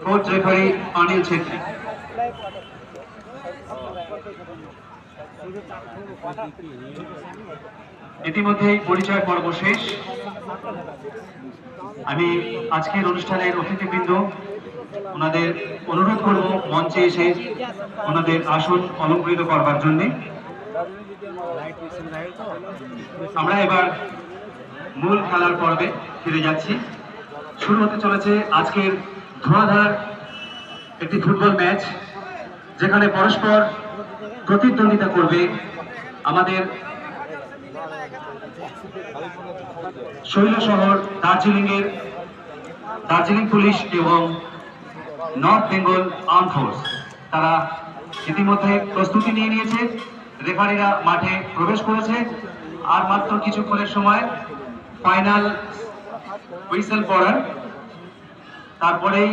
Coach referee Anil Chhetri. ইতিমধ্যেই পরিচয় পর্ব শেষ। আমি আজকের অনুষ্ঠানের অতিথিবৃন্দ ওনাদের অনুরোধ করব মঞ্চে এসে ওনাদের আসন অলঙ্কৃত করবার জন্য। আমরা এবার মূল খেলার পর্বে ফিরে যাচ্ছি। শুরু হতে চলেছে আজকের ধোঁয়াধার একটি ফুটবল ম্যাচ, যেখানে পরস্পর প্রতিদ্বন্দ্বিতা করবে আমাদের শৈলশহর দার্জিলিং পুলিশ এবং নর্থ বেঙ্গল আর্ম ফোর্স। তারা ইতিমধ্যে প্রস্তুতি নিয়ে নিয়েছে, রেফারিরা মাঠে প্রবেশ করেছে। আর মাত্র কিছুক্ষণের সময় ফাইনাল হুইসেল পড়ার, তারপরেই